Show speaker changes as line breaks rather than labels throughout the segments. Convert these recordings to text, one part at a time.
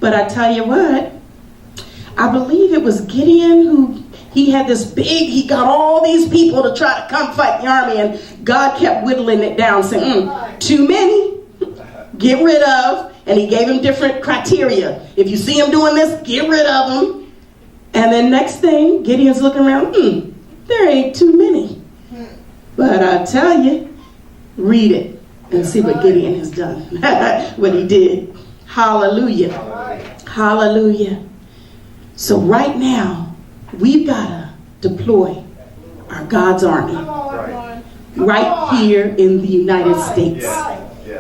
But I tell you what, I believe it was Gideon who he had this he got all these people to try to come fight the army, and God kept whittling it down, saying, too many, get rid of. And he gave him different criteria. If you see him doing this, get rid of him. And then next thing, Gideon's looking around, there ain't too many. But I tell you, read it and see what Gideon has done, what he did. Hallelujah. Hallelujah. So right now, we've got to deploy our God's army right here in the United States.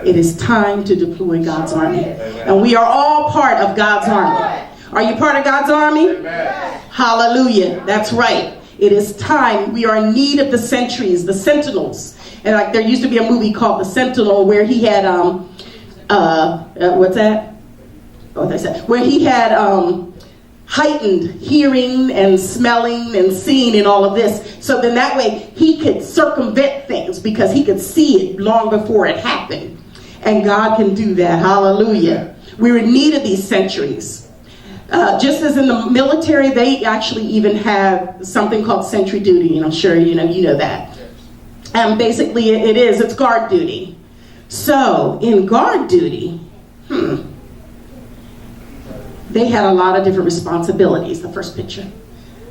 It is time to deploy God's army. And we are all part of God's army. Are you part of God's army? Hallelujah. That's right. It is time. We are in need of the sentries, the sentinels. And like there used to be a movie called The Sentinel where he had what's that? Oh, they said where he had heightened hearing and smelling and seeing and all of this. So then that way he could circumvent things because he could see it long before it happened. And God can do that. Hallelujah. We're in need of these sentries. Just as in the military, they actually even have something called sentry duty, and I'm sure you know that. And basically it's guard duty. So in guard duty, they had a lot of different responsibilities. The first picture.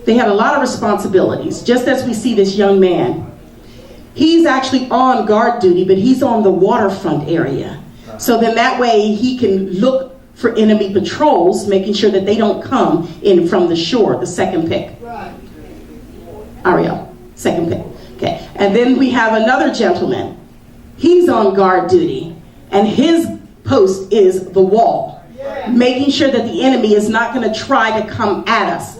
They had a lot of responsibilities, just as we see this young man. He's actually on guard duty, but he's on the waterfront area. So then that way he can look for enemy patrols, making sure that they don't come in from the shore. The second pick. Ariel, second pick. Okay. And then we have another gentleman. He's on guard duty, and his post is the wall, making sure that the enemy is not going to try to come at us.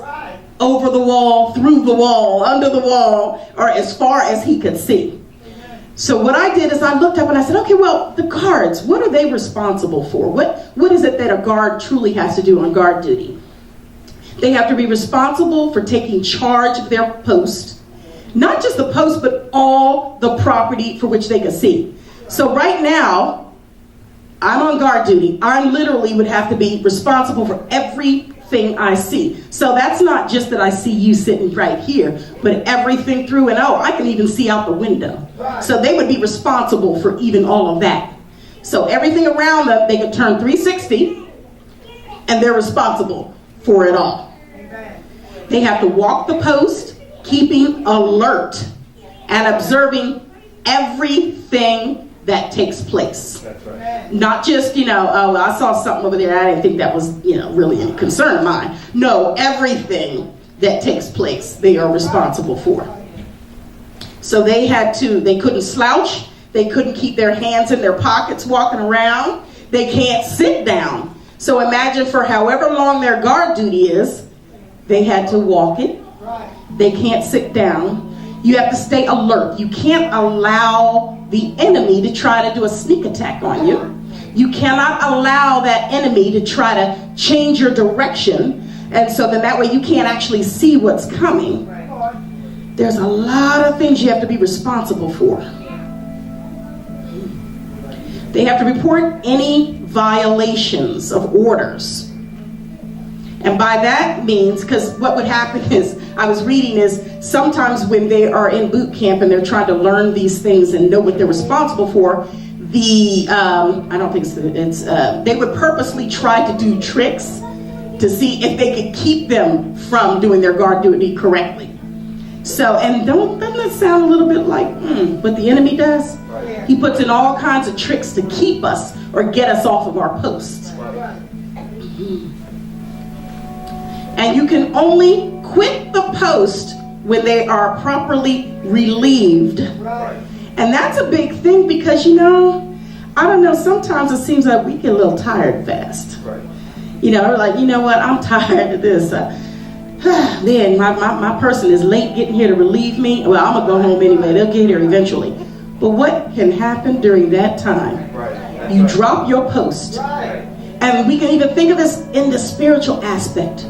Over the wall, through the wall, under the wall, or as far as he could see. So what I did is I looked up and I said, okay, well, the guards, what are they responsible for? What is it that a guard truly has to do on guard duty? They have to be responsible for taking charge of their post. Not just the post, but all the property for which they could see. So right now, I'm on guard duty. I literally would have to be responsible for everything I see. So that's not just that I see you sitting right here, but everything through and out. I can even see out the window. So they would be responsible for even all of that. So everything around them, they could turn 360 and they're responsible for it all. They have to walk the post, keeping alert and observing everything that takes place. That's right. Not just, oh, I saw something over there. I didn't think that was, really any concern of mine. No, everything that takes place, they are responsible for. So they couldn't slouch. They couldn't keep their hands in their pockets walking around. They can't sit down. So imagine for however long their guard duty is, they had to walk it. They can't sit down. You have to stay alert. You can't allow the enemy to try to do a sneak attack on you. You cannot allow that enemy to try to change your direction. And so then that way you can't actually see what's coming. There's a lot of things you have to be responsible for. They have to report any violations of orders. And by that means, because what would happen is, I was reading is, sometimes when they are in boot camp and they're trying to learn these things and know what they're responsible for, they would purposely try to do tricks to see if they could keep them from doing their guard duty correctly. So, and doesn't that sound a little bit like what the enemy does? He puts in all kinds of tricks to keep us or get us off of our posts. And you can only quit the post when they are properly relieved. And that's a big thing because, I don't know, sometimes it seems like we get a little tired fast. We're like, you know what, I'm tired of this. Man, my person is late getting here to relieve me. Well, I'm going to go home anyway. They'll get here eventually. But what can happen during that time? You drop your post. And we can even think of this in the spiritual aspect.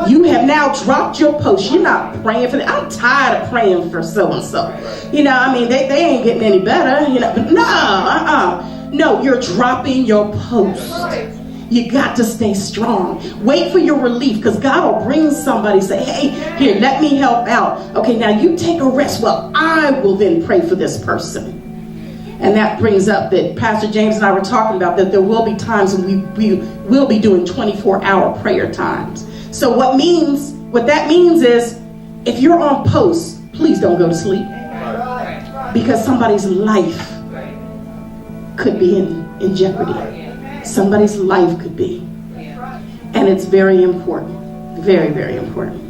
You have now dropped your post. You're not praying for them. I'm tired of praying for so-and-so. They ain't getting any better. But no, you're dropping your post. You got to stay strong. Wait for your relief, because God will bring somebody, say, hey, here, let me help out. Okay, now you take a rest. Well, I will then pray for this person. And that brings up that Pastor James and I were talking about, that there will be times when we will be doing 24-hour prayer times. So what that means is, if you're on post, please don't go to sleep. Because somebody's life could be in jeopardy. Somebody's life could be. And it's very important. Very, very important.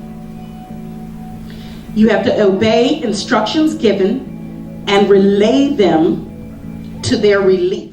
You have to obey instructions given and relay them to their relief.